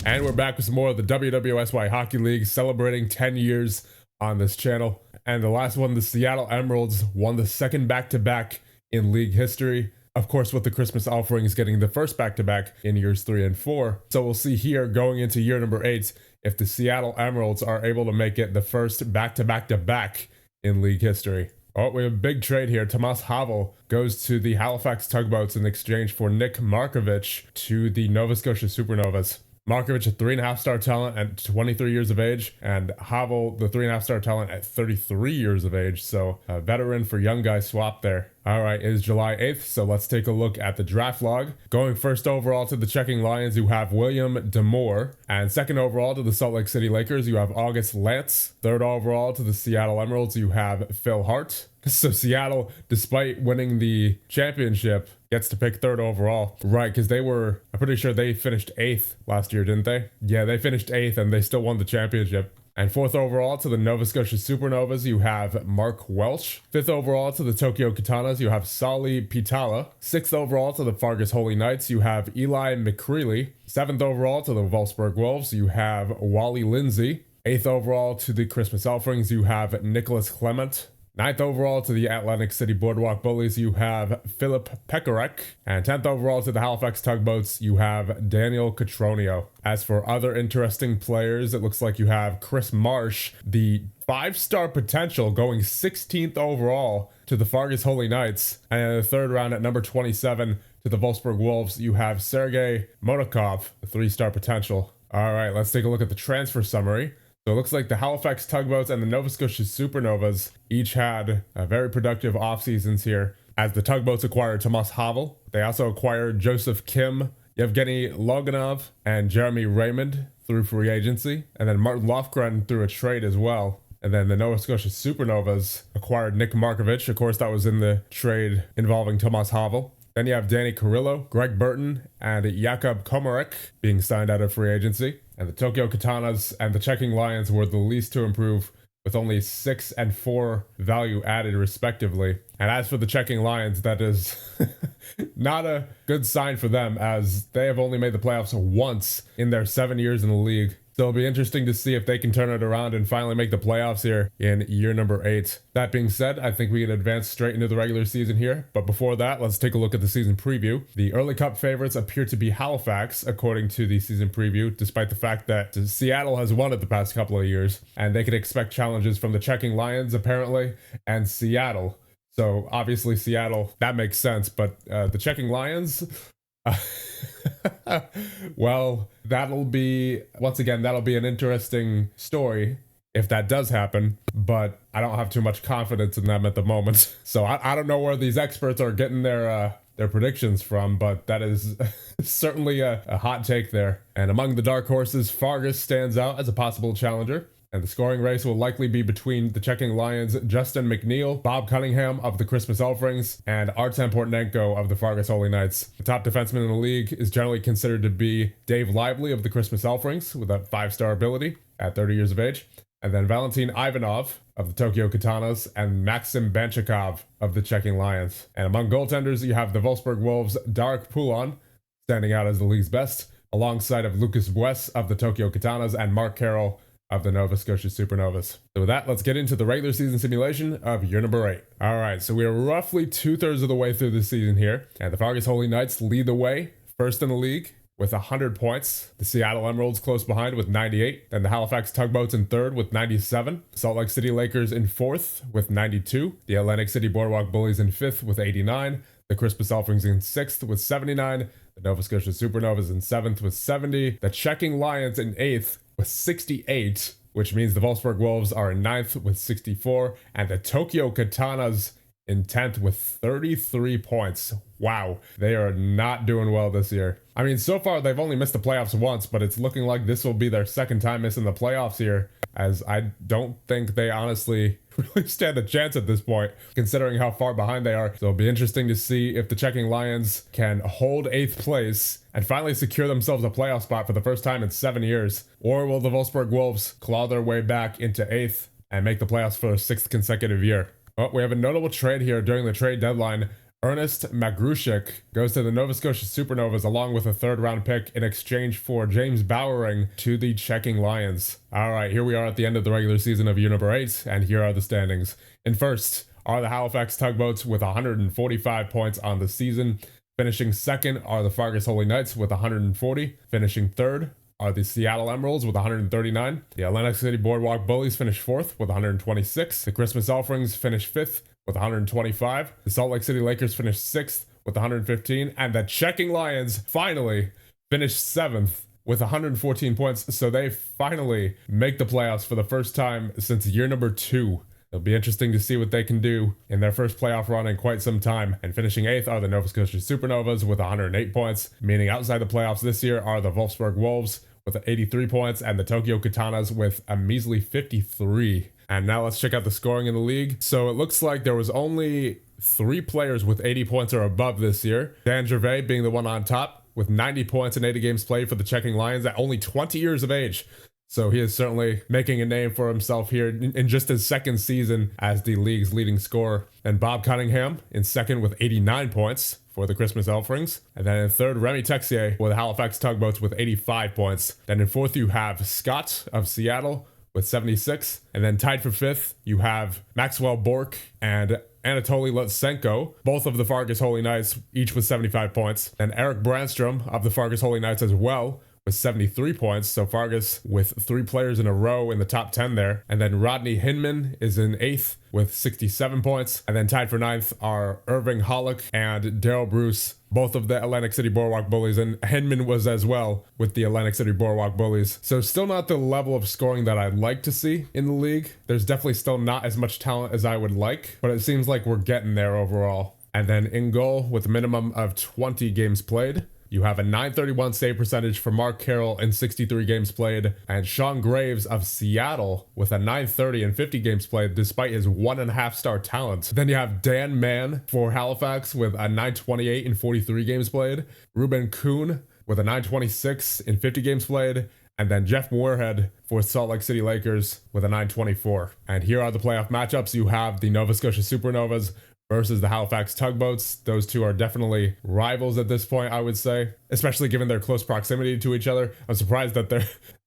And we're back with some more of the WWSY Hockey League, celebrating 10 years on this channel. And the last one, the Seattle Emeralds, won the second back-to-back in league history. Of course, with the Christmas offerings getting the first back-to-back in years 3 and 4. So we'll see here going into year number 8 if the Seattle Emeralds are able to make it the first back-to-back-to-back in league history. Oh, we have a big trade here. Tomas Havel goes to the Halifax Tugboats in exchange for Nick Markovich to the Nova Scotia Supernovas. Markovich, a 3.5-star talent at 23 years of age, and Havel, the 3.5-star talent at 33 years of age. So a veteran for young guy swap there. All right, it is July 8th, so let's take a look at the draft log. Going first overall to the Checking Lions, you have William Demore. And second overall to the Salt Lake City Lakers, you have August Lance. Third overall to the Seattle Emeralds, you have Phil Hart. So Seattle, despite winning the championship, gets to pick third overall. Right, because I'm pretty sure they finished 8th last year, didn't they? Yeah, they finished 8th and they still won the championship. And fourth overall to the Nova Scotia Supernovas, you have Mark Welch. Fifth overall to the Tokyo Katanas, you have Sali Pitala. Sixth overall to the Fargus Holy Knights, you have Eli McCreely. Seventh overall to the Wolfsburg Wolves, you have Wally Lindsay. Eighth overall to the Christmas Offerings, you have Nicholas Clement. Ninth overall to the Atlantic City Boardwalk Bullies, you have Philip Pekarek. And 10th overall to the Halifax Tugboats, you have Daniel Cotroneo. As for other interesting players, it looks like you have Chris Marsh, the 5-star potential, going 16th overall to the Fargus Holy Knights. And in the third round at number 27 to the Wolfsburg Wolves, you have Sergei Monakov, the 3-star potential. All right, let's take a look at the transfer summary. So it looks like the Halifax Tugboats and the Nova Scotia Supernovas each had very productive off seasons here, as the Tugboats acquired Tomas Havel. They also acquired Joseph Kim, Yevgeny Loganov, and Jeremy Raymond through free agency, and then Martin Lofgren through a trade as well. And then the Nova Scotia Supernovas acquired Nick Markovich. Of course, that was in the trade involving Tomas Havel. Then you have Danny Carrillo, Greg Burton, and Jakub Komarek being signed out of free agency. And the Tokyo Katanas and the Checking Lions were the least to improve, with only 6 and 4 value added respectively. And as for the Checking Lions, that is not a good sign for them, as they have only made the playoffs once in their 7 years in the league. So it'll be interesting to see if they can turn it around and finally make the playoffs here in year number 8. That being said, I think we can advance straight into the regular season here. But before that, let's take a look at the season preview. The early cup favorites appear to be Halifax, according to the season preview, despite the fact that Seattle has won it the past couple of years. And they could expect challenges from the Checking Lions, apparently, and Seattle. So obviously Seattle, that makes sense. But the Checking Lions... well, that'll be an interesting story if that does happen, but I don't have too much confidence in them at the moment. So I don't know where these experts are getting their predictions from, but that is certainly a hot take there. And among the dark horses, Fargus stands out as a possible challenger. And the scoring race will likely be between the Checking Lions' Justin McNeil, Bob Cunningham of the Christmas Offerings, and Artem Portnenko of the Fargus Holy Knights. The top defenseman in the league is generally considered to be Dave Lively of the Christmas Offerings, with a 5-star ability at 30 years of age. And then Valentin Ivanov of the Tokyo Katanas and Maxim Banchikov of the Checking Lions. And among goaltenders, you have the Wolfsburg Wolves' Darek Poulin, standing out as the league's best, alongside of Lucas Bues of the Tokyo Katanas and Mark Carroll of the Nova Scotia Supernovas. So with that, let's get into the regular season simulation of year number 8. All right, so we are roughly 2/3 of the way through the season here, and the Fargus Holy Knights lead the way, first in the league with 100 points. The Seattle Emeralds close behind with 98, then the Halifax Tugboats in third with 97, Salt Lake City Lakers in fourth with 92, the Atlantic City Boardwalk Bullies in fifth with 89, the Christmas Offerings in sixth with 79, the Nova Scotia Supernovas in seventh with 70, the Checking Lions in eighth with 68, which means the Wolfsburg Wolves are in 9th with 64, and the Tokyo Katanas in 10th with 33 points. Wow, they are not doing well this year. I mean, so far they've only missed the playoffs once, but it's looking like this will be their second time missing the playoffs here, as I don't think they honestly really stand a chance at this point, considering how far behind they are. So it'll be interesting to see if the Checking Lions can hold 8th place and finally secure themselves a playoff spot for the first time in 7 years, or will the Wolfsburg Wolves claw their way back into 8th and make the playoffs for a 6th consecutive year. Well, we have a notable trade here during the trade deadline. Ernest Magrushik goes to the Nova Scotia Supernovas along with a third-round pick in exchange for James Bowering to the Checking Lions. All right, here we are at the end of the regular season of year number 8, and here are the standings. In first are the Halifax Tugboats with 145 points on the season. Finishing second are the Fargus Holy Knights with 140. Finishing third are the Seattle Emeralds with 139. The Atlantic City Boardwalk Bullies finished fourth with 126. The Christmas Offerings finished fifth with 125. The Salt Lake City Lakers finished 6th with 115. And the Checking Lions finally finished 7th with 114 points. So they finally make the playoffs for the first time since year number 2. It'll be interesting to see what they can do in their first playoff run in quite some time. And finishing 8th are the Nova Scotia Supernovas with 108 points, meaning outside the playoffs this year are the Wolfsburg Wolves with 83 points and the Tokyo Katanas with a measly 53. And now let's check out the scoring in the league. So it looks like there was only 3 players with 80 points or above this year. Dan Gervais being the one on top with 90 points in 80 games played for the Checking Lions at only 20 years of age. So he is certainly making a name for himself here in just his second season as the league's leading scorer. And Bob Cunningham in second with 89 points for the Christmas Offerings. And then in third, Remy Texier with Halifax Tugboats with 85 points. Then in fourth, you have Scott of Seattle with 76. And then tied for fifth, you have Maxwell Bork and Anatoly Lutsenko, both of the Fargus Holy Knights, each with 75 points. And Eric Brandstrom of the Fargus Holy Knights as well with 73 points. So Fargus with 3 players in a row in the top 10 there. And then Rodney Hinman is in 8th with 67 points. And then tied for 9th are Irving Hollick and Daryl Bruce, both of the Atlantic City Boardwalk Bullies. And Hinman was as well with the Atlantic City Boardwalk Bullies. So still not the level of scoring that I'd like to see in the league. There's definitely still not as much talent as I would like, but it seems like we're getting there overall. And then in goal with a minimum of 20 games played, you have a .931 save percentage for Mark Carroll in 63 games played, and Sean Graves of Seattle with a .930 in 50 games played despite his 1.5-star talent. Then you have Dan Mann for Halifax with a .928 in 43 games played, Ruben Kuhn with a .926 in 50 games played, and then Jeff Moorhead for Salt Lake City Lakers with a .924. And here are the playoff matchups. You have the Nova Scotia Supernovas versus the Halifax Tugboats. Those two are definitely rivals at this point, I would say, especially given their close proximity to each other. I'm surprised that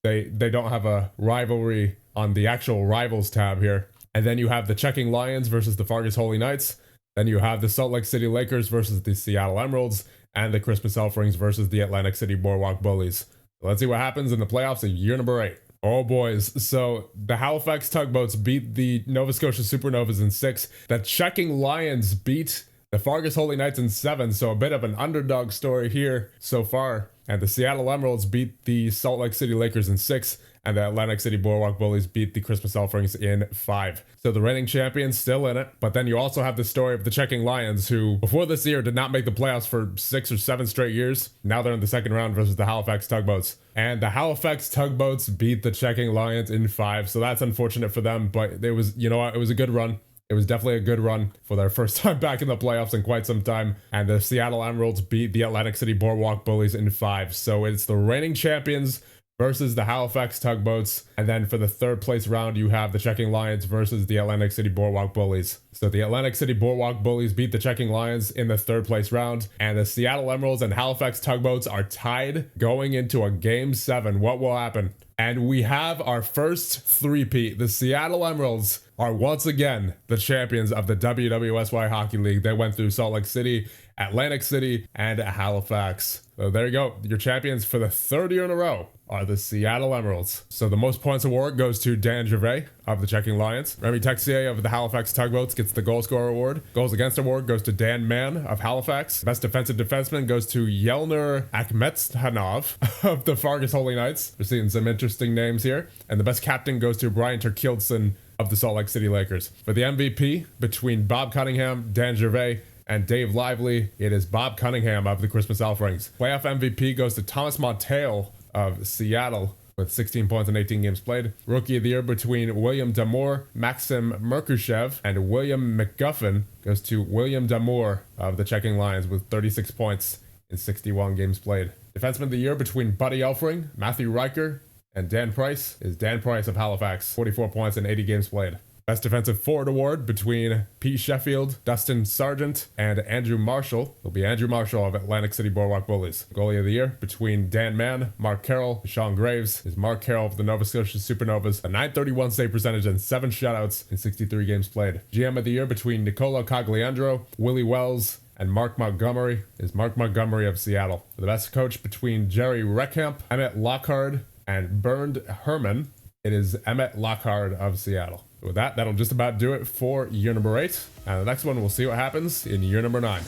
they don't have a rivalry on the actual rivals tab here. And then you have the Checking Lions versus the Fargus Holy Knights. Then you have the Salt Lake City Lakers versus the Seattle Emeralds, and the Christmas Offerings versus the Atlantic City Boardwalk Bullies. Let's see what happens in the playoffs of year number 8. Oh boys, so the Halifax Tugboats beat the Nova Scotia Supernovas in 6. The Checking Lions beat the Fargus Holy Knights in 7, so a bit of an underdog story here so far. And the Seattle Emeralds beat the Salt Lake City Lakers in 6, and the Atlantic City Boardwalk Bullies beat the Christmas Offerings in 5. So the reigning champions still in it, but then you also have the story of the Checking Lions, who before this year did not make the playoffs for 6 or 7 straight years. Now they're in the second round versus the Halifax Tugboats. And the Halifax Tugboats beat the Checking Lions in 5, so that's unfortunate for them, but it was, you know what, it was a good run. It was definitely a good run for their first time back in the playoffs in quite some time. And the Seattle Emeralds beat the Atlantic City Boardwalk Bullies in 5. So it's the reigning champions versus the Halifax Tugboats. And then for the third place round, you have the Checking Lions versus the Atlantic City Boardwalk Bullies. So the Atlantic City Boardwalk Bullies beat the Checking Lions in the third place round. And the Seattle Emeralds and Halifax Tugboats are tied going into a Game 7. What will happen? And we have our first three-peat. The Seattle Emeralds are once again the champions of the WWSY Hockey League. They went through Salt Lake City, Atlantic City, and Halifax. So there you go. Your champions for the third year in a row are the Seattle Emeralds. So the most points award goes to Dan Gervais of the Checking Lions. Remy Texier of the Halifax Tugboats gets the goal scorer award. Goals against award goes to Dan Mann of Halifax. Best defensive defenseman goes to Yelner Akhmetstanov of the Fargus Holy Knights. We're seeing some interesting names here. And the best captain goes to Brian Terkildson of the Salt Lake City Lakers. For the MVP, between Bob Cunningham, Dan Gervais, and Dave Lively, it is Bob Cunningham of the Christmas Offerings. Playoff MVP goes to Thomas Monteil of Seattle with 16 points in 18 games played. Rookie of the Year between William Damour, Maxim Merkushev, and William McGuffin goes to William Damour of the Checking Lions with 36 points in 61 games played. Defenseman of the Year between Buddy Elfring, Matthew Riker, and Dan Price is Dan Price of Halifax, 44 points in 80 games played. Best Defensive Forward Award between Pete Sheffield, Dustin Sargent, and Andrew Marshall. It'll be Andrew Marshall of Atlantic City Boardwalk Bullies. Goalie of the Year between Dan Mann, Mark Carroll, Sean Graves is Mark Carroll of the Nova Scotia Supernovas, a .931 save percentage and 7 shutouts in 63 games played. GM of the Year between Nicola Cogliandro, Willie Wells, and Mark Montgomery is Mark Montgomery of Seattle. The best coach between Jerry Reckamp, Emmett Lockhart, and Bernd Herman, it is Emmett Lockhart of Seattle. With that, that'll just about do it for year number 8. And the next one, we'll see what happens in year number 9.